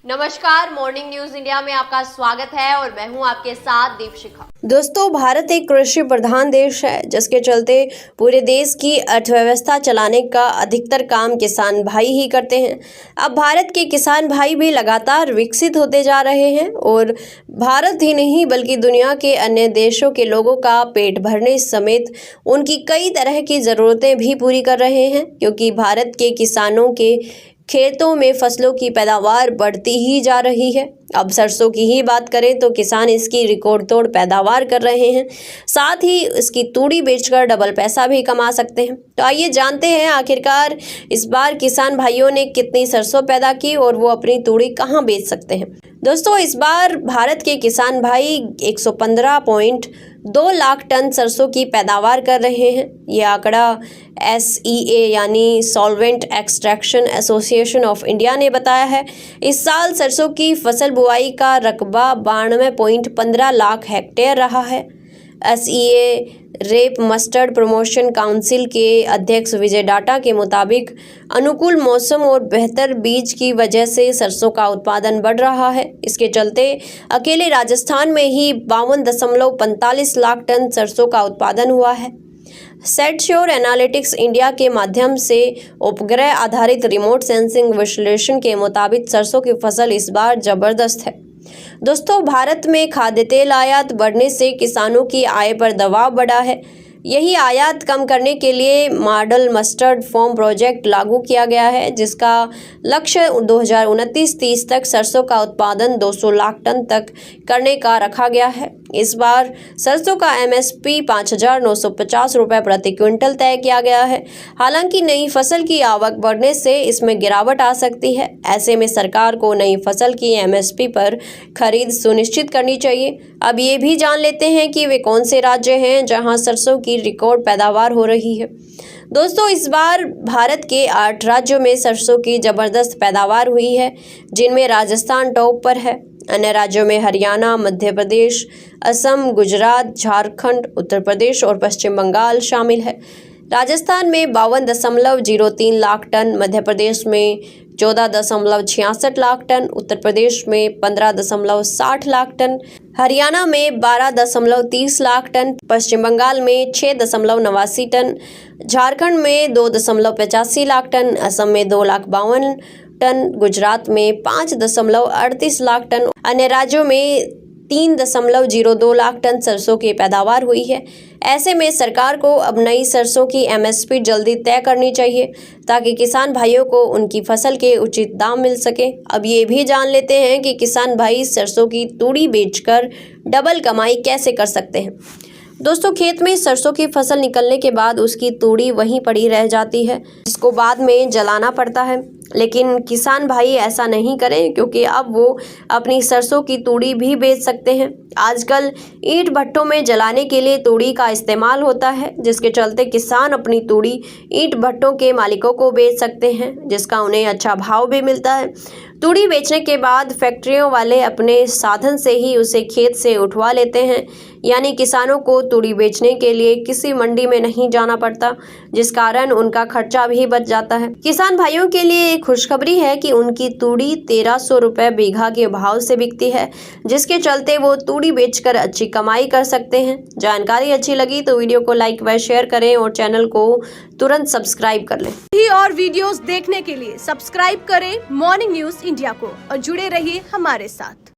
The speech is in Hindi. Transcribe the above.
नमस्कार, मॉर्निंग न्यूज इंडिया में आपका स्वागत है और मैं हूं आपके साथ दीपशिखा। दोस्तों, भारत एक कृषि प्रधान देश है, जिसके चलते पूरे देश की अर्थव्यवस्था चलाने का अधिकतर काम किसान भाई ही करते हैं। अब भारत के किसान भाई भी लगातार विकसित होते जा रहे हैं और भारत ही नहीं बल्कि दुनिया के अन्य देशों के लोगों का पेट भरने समेत उनकी कई तरह की ज़रूरतें भी पूरी कर रहे हैं, क्योंकि भारत के किसानों के खेतों में फसलों की पैदावार बढ़ती ही जा रही है। अब सरसों की ही बात करें तो किसान इसकी रिकॉर्ड तोड़ पैदावार कर रहे हैं, साथ ही इसकी तूड़ी बेचकर डबल पैसा भी कमा सकते हैं। तो आइए जानते हैं आखिरकार इस बार किसान भाइयों ने कितनी सरसों पैदा की और वो अपनी तूड़ी कहां बेच सकते हैं। दोस्तों, इस बार भारत के किसान भाई 115.2 लाख टन सरसों की पैदावार कर रहे हैं। ये आंकड़ा SEA यानी solvent extraction association of India ने बताया है। इस साल सरसों की फसल बुआई का रकबा 92.15 लाख हेक्टेयर रहा है। SEA rape mustard promotion council के अध्यक्ष विजय डाटा के मुताबिक अनुकूल मौसम और बेहतर बीज की वजह से सरसों का उत्पादन बढ़ रहा है। इसके चलते अकेले राजस्थान में ही 52.45 लाख टन सरसों का उत्पादन हुआ है। सेटश्योर एनालिटिक्स इंडिया के माध्यम से उपग्रह आधारित रिमोट सेंसिंग विश्लेषण के मुताबिक सरसों की फसल इस बार जबरदस्त है। दोस्तों, भारत में खाद्य तेल आयात बढ़ने से किसानों की आय पर दबाव बढ़ा है। यही आयात कम करने के लिए मॉडल मस्टर्ड फॉर्म प्रोजेक्ट लागू किया गया है, जिसका लक्ष्य 2029-30 तक सरसों का उत्पादन 200 लाख टन तक करने का रखा गया है। इस बार सरसों का MSP 5,950 रुपये प्रति क्विंटल तय किया गया है। हालांकि नई फसल की आवक बढ़ने से इसमें गिरावट आ सकती है। ऐसे में सरकार को नई फसल की MSP पर खरीद सुनिश्चित करनी चाहिए। अब ये भी जान लेते हैं कि वे कौन से राज्य हैं जहां सरसों की रिकॉर्ड पैदावार हो रही है। दोस्तों, इस बार भारत के 8 राज्यों में सरसों की जबरदस्त पैदावार हुई है, जिनमें राजस्थान टॉप पर है। अन्य राज्यों में हरियाणा, मध्य प्रदेश, असम, गुजरात, झारखंड, उत्तर प्रदेश और पश्चिम बंगाल शामिल है। राजस्थान में 52.03 लाख टन, मध्य प्रदेश में 14.66 लाख टन, उत्तर प्रदेश में 15.60 लाख टन, हरियाणा में 12.30 लाख टन, पश्चिम बंगाल में 6.89 टन, झारखंड में 2.85 लाख टन, असम में 2,52,000 टन, गुजरात में 5.38 लाख टन, अन्य राज्यों में 3.02 लाख टन सरसों की पैदावार हुई है। ऐसे में सरकार को अब नई सरसों की MSP जल्दी तय करनी चाहिए, ताकि किसान भाइयों को उनकी फसल के उचित दाम मिल सके। अब ये भी जान लेते हैं कि किसान भाई सरसों की तूड़ी बेचकर डबल कमाई कैसे कर सकते हैं। दोस्तों, खेत में सरसों की फसल निकलने के बाद उसकी तूड़ी वहीं पड़ी रह जाती है, जिसको बाद में जलाना पड़ता है। लेकिन किसान भाई ऐसा नहीं करें, क्योंकि अब वो अपनी सरसों की तूड़ी भी बेच सकते हैं। आजकल ईंट भट्टों में जलाने के लिए तूड़ी का इस्तेमाल होता है, जिसके चलते किसान अपनी तूड़ी ईंट भट्टों के मालिकों को बेच सकते हैं, जिसका उन्हें अच्छा भाव भी मिलता है। तूड़ी बेचने के बाद फैक्ट्रियों वाले अपने साधन से ही उसे खेत से उठवा लेते हैं, यानी किसानों को तूड़ी बेचने के लिए किसी मंडी में नहीं जाना पड़ता, जिस कारण उनका खर्चा भी बच जाता है। किसान भाइयों के लिए एक खुशखबरी है कि उनकी तूड़ी 1,300 रुपये बीघा के भाव से बिकती है, जिसके चलते वो तूड़ी बेचकर अच्छी कमाई कर सकते हैं। जानकारी अच्छी लगी तो वीडियो को लाइक व शेयर करें और चैनल को तुरंत सब्सक्राइब कर लें। और वीडियोस देखने के लिए सब्सक्राइब करें मॉर्निंग न्यूज इंडिया को और जुड़े रहिए हमारे साथ।